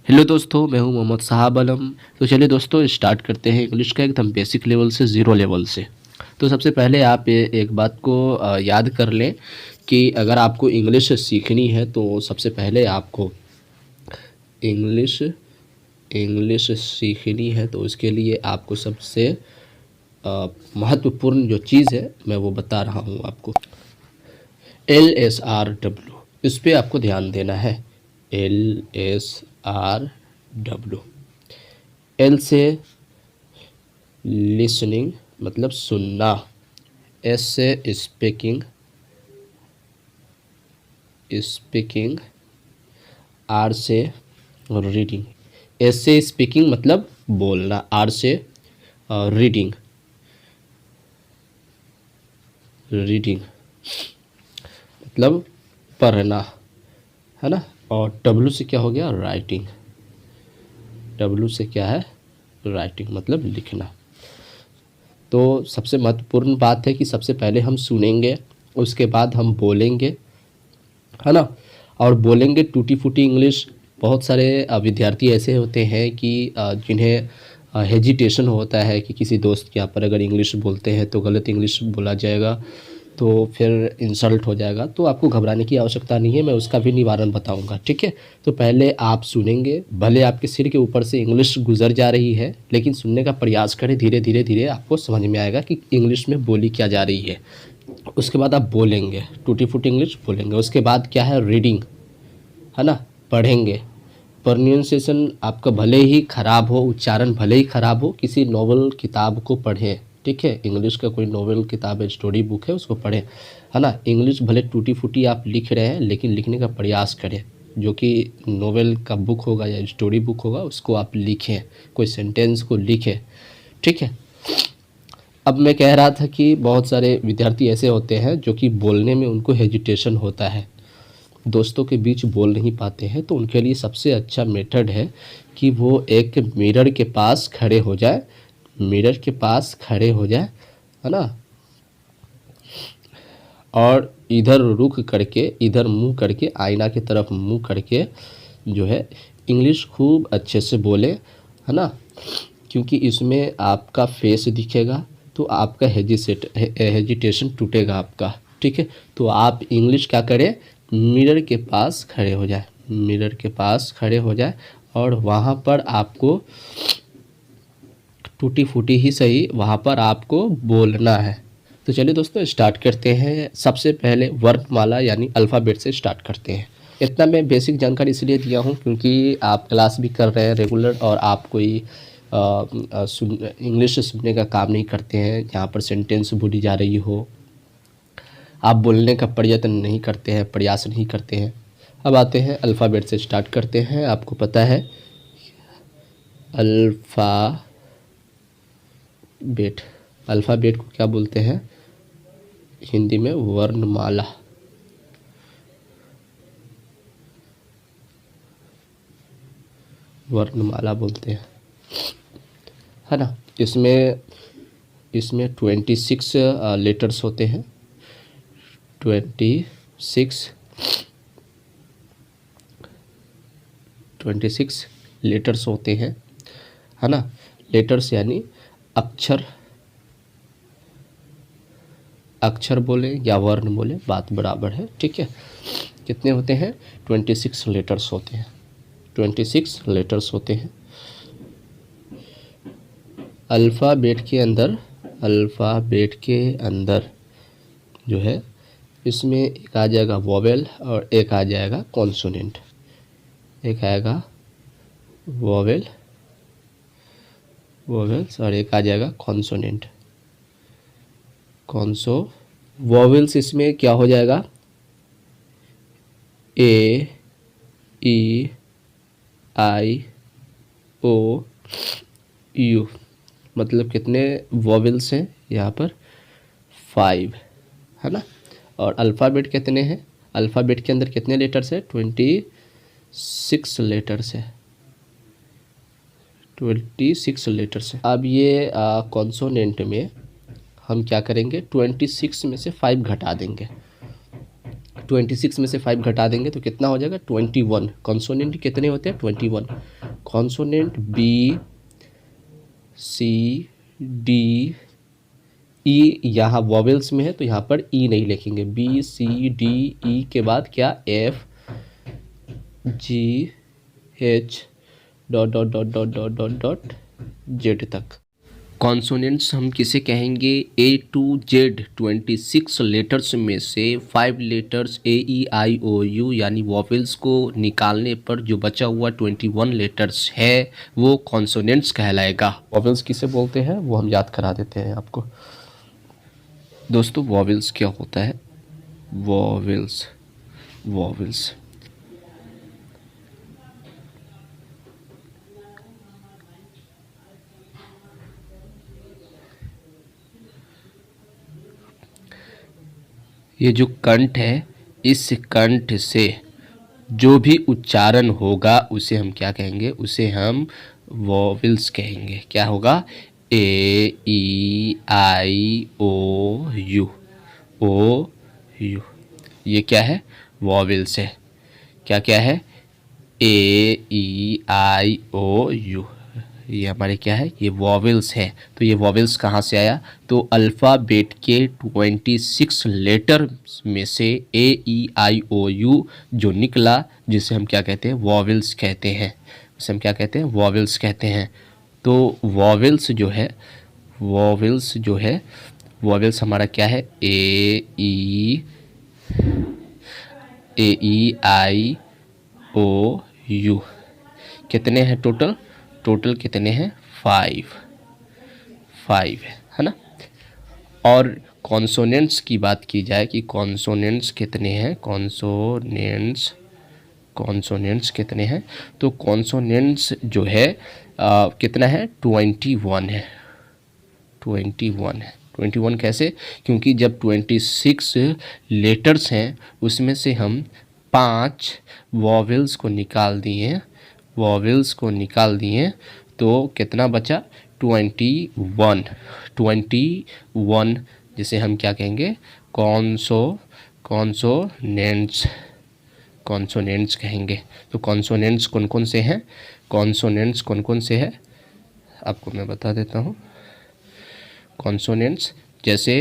Hello दोस्तों, मैं हूं मोहम्मद साहब आलम। तो चलिए दोस्तों स्टार्ट करते हैं इंग्लिश का एकदम बेसिक लेवल से, ज़ीरो लेवल से। तो सबसे पहले आप ये एक बात को याद कर लें कि अगर आपको इंग्लिश सीखनी है तो सबसे पहले आपको इंग्लिश इंग्लिश सीखनी है तो उसके लिए आपको सबसे महत्वपूर्ण जो चीज़ है मैं वो बता रहा हूँ आपको। LSRW, इस पे आपको ध्यान देना है। LSRW। एल से लिसनिंग मतलब सुनना, एस से स्पीकिंग स्पीकिंग, आर से रीडिंग। एस से स्पीकिंग मतलब बोलना, आर से रीडिंग रीडिंग मतलब पढ़ना, है ना। और डब्लू से क्या हो गया, राइटिंग। डब्लू से क्या है, राइटिंग मतलब लिखना। तो सबसे महत्वपूर्ण बात है कि सबसे पहले हम सुनेंगे, उसके बाद हम बोलेंगे, है ना। और बोलेंगे टूटी फूटी इंग्लिश। बहुत सारे विद्यार्थी ऐसे होते हैं कि जिन्हें हेजिटेशन होता है कि किसी दोस्त के यहाँ पर अगर इंग्लिश बोलते हैं तो गलत इंग्लिश बोला जाएगा तो फिर इंसल्ट हो जाएगा। तो आपको घबराने की आवश्यकता नहीं है, मैं उसका भी निवारण बताऊंगा, ठीक है। तो पहले आप सुनेंगे, भले आपके सिर के ऊपर से इंग्लिश गुजर जा रही है लेकिन सुनने का प्रयास करें, धीरे धीरे धीरे आपको समझ में आएगा कि इंग्लिश में बोली क्या जा रही है। उसके बाद आप बोलेंगे, टूटी फूटी इंग्लिश बोलेंगे। उसके बाद क्या है, रीडिंग, है ना, पढ़ेंगे। प्रोनाउंसिएशन आपका भले ही ख़राब हो, उच्चारण भले ही ख़राब हो, किसी नॉवल किताब को पढ़ें, ठीक है। इंग्लिश का कोई नॉवल किताब है, स्टोरी बुक है, उसको पढ़ें, है ना। इंग्लिश भले टूटी फूटी आप लिख रहे हैं लेकिन लिखने का प्रयास करें। जो कि नॉवल का बुक होगा या स्टोरी बुक होगा उसको आप लिखें, कोई सेंटेंस को लिखें, ठीक है। अब मैं कह रहा था कि बहुत सारे विद्यार्थी ऐसे होते हैं जो कि बोलने में उनको हेजिटेशन होता है, दोस्तों के बीच बोल नहीं पाते हैं। तो उनके लिए सबसे अच्छा मेथड है कि वो एक मिरर के पास खड़े हो जाए, मिरर के पास खड़े हो जाए, है ना। और इधर रुख करके, इधर मुंह करके, आईना की तरफ मुंह करके जो है इंग्लिश खूब अच्छे से बोले, है ना। क्योंकि इसमें आपका फेस दिखेगा तो आपका हेजिटेशन टूटेगा आपका, ठीक है। तो आप इंग्लिश क्या करें, मिरर के पास खड़े हो जाए, मिरर के पास खड़े हो जाए और वहाँ पर आपको टूटी फूटी ही सही वहाँ पर आपको बोलना है। तो चलिए दोस्तों स्टार्ट करते हैं। सबसे पहले वर्णमाला यानी अल्फ़ाबेट से स्टार्ट करते हैं। इतना मैं बेसिक जानकारी इसलिए दिया हूँ क्योंकि आप क्लास भी कर रहे हैं रेगुलर और आप कोई इंग्लिश सुनने का काम नहीं करते हैं जहाँ पर सेंटेंस बोली जा रही हो, आप बोलने का प्रयत्न नहीं करते हैं, प्रयास नहीं करते हैं। अब आते हैं अल्फ़ाबेट से स्टार्ट करते हैं। आपको पता है अल्फ़ाबेट, अल्फ़ाबेट को क्या बोलते हैं हिंदी में, वर्णमाला। वर्णमाला बोलते हैं, है ना। इसमें 26 लेटर्स होते हैं, 26 लेटर्स होते हैं, है ना। लेटर्स यानी अक्षर, अक्षर बोले या वर्ण बोले बात बराबर है, ठीक है। कितने होते हैं, 26 लेटर्स होते हैं, 26 लेटर्स होते हैं। अल्फ़ाबेट के अंदर, अल्फ़ाबेट के अंदर जो है इसमें एक आ जाएगा वोवेल और एक आ जाएगा कॉन्सोनेंट। एक आएगा वोवेल, वोवेल्स, और एक आ जाएगा कॉन्सोनेंट, कॉन्सो। वोवेल्स इसमें क्या हो जाएगा, ए, ई, आई, ओ, यू। मतलब कितने वोवेल्स हैं यहाँ पर, 5, है ना। और अल्फ़ाबेट कितने हैं, अल्फ़ाबेट के अंदर कितने लेटर्स हैं, 26 लेटर्स है, 26 लेटर्स है। अब ये कॉन्सोनेंट में हम क्या करेंगे, 26 में से 5 घटा देंगे, 26 में से 5 घटा देंगे तो कितना हो जाएगा 21। कॉन्सोनेंट कितने होते हैं 21। Consonant B C D E, यहाँ वॉवेल्स में है तो यहाँ पर ई नहीं लिखेंगे, बी सी डी ई के बाद क्या F G H dot dot dot dot dot dot dot Z तक। कॉन्सोनेंट्स हम किसे कहेंगे, ए टू जेड 26 लेटर्स में से 5 letters A E I O U यानी वॉवेल्स को निकालने पर जो बचा हुआ 21 लेटर्स है वो कॉन्सोनेंट्स कहलाएगा। वॉवेल्स किसे बोलते हैं वो हम याद करा देते हैं आपको। दोस्तों वॉवेल्स क्या होता है, वॉवेल्स ये जो कंठ है, इस कंठ से जो भी उच्चारण होगा उसे हम क्या कहेंगे, उसे हम वॉवेल्स कहेंगे। क्या होगा, ए ई आई ओ यू, ये क्या है, वॉवेल्स है। क्या क्या है, ए ई आई ओ यू, ये हमारे क्या है, ये वॉवेल्स है। तो ये वॉवेल्स कहाँ से आया, तो अल्फ़ाबेट के 26 लेटर में से ए ई आई ओ यू जो निकला, जिसे हम क्या कहते हैं, वॉवेल्स कहते हैं। उसे हम क्या कहते हैं, वॉवेल्स कहते हैं। तो वॉवेल्स जो है वॉवेल्स हमारा क्या है, ए ई आई ओ यू। कितने हैं टोटल कितने हैं, 5 है ना। और कॉन्सोनेंट्स की बात की जाए कि कॉन्सोनेंट्स कितने हैं, कॉन्सोनेंट्स कितने हैं, तो कॉन्सोनेंट्स जो है कितना है, 21 है। 21 कैसे, क्योंकि जब 26 लेटर्स हैं उसमें से हम 5 वॉवेल्स को निकाल दिए तो कितना बचा, 21 जिसे हम क्या कहेंगे, कॉन्सोनेंट्स कहेंगे। तो कॉन्सोनेंट्स कौन कौन से हैं, आपको मैं बता देता हूँ। कॉन्सोनेंट्स जैसे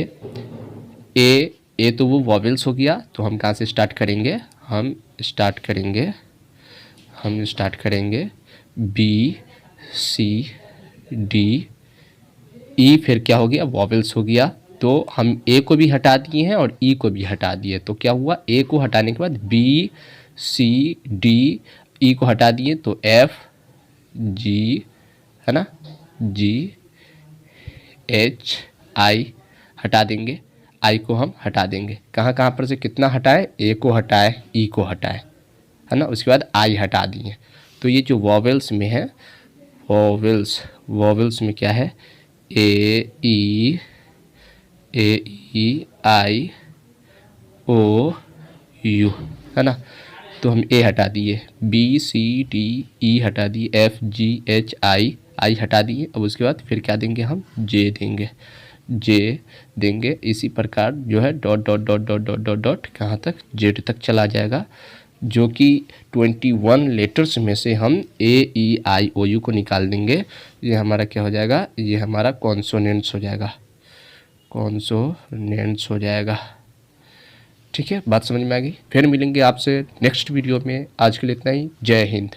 ए तो वो वॉवेल्स हो गया, तो हम कहाँ से स्टार्ट करेंगे, हम स्टार्ट करेंगे बी सी डी ई, फिर क्या हो गया, वॉवेल्स हो गया। तो हम ए को भी हटा दिए हैं और ई को भी हटा दिए, तो क्या हुआ, ए को हटाने के बाद बी सी डी, ई को हटा दिए तो एफ जी, है ना, जी एच आई हटा देंगे, आई को हम हटा देंगे। कहाँ पर से कितना हटाए, ए को हटाए, ई को हटाए, है ना, उसके बाद आई हटा दिए। तो ये जो वॉवेल्स में है, वॉवेल्स में क्या है, ए ई आई ओ यू, है ना। तो हम ए हटा दिए, बी सी डी ई हटा दिए, एफ जी एच आई हटा दिए। अब उसके बाद फिर क्या देंगे, हम जे देंगे। इसी प्रकार जो है dot dot dot dot dot dot dot कहाँ तक, जेड तक चला जाएगा, जो कि 21 लेटर्स में से हम ए ई आई ओ यू को निकाल देंगे। ये हमारा क्या हो जाएगा, ये हमारा कॉन्सोनेंट्स हो जाएगा। ठीक है, बात समझ में आ गई। फिर मिलेंगे आपसे नेक्स्ट वीडियो में। आज के लिए इतना ही। जय हिंद।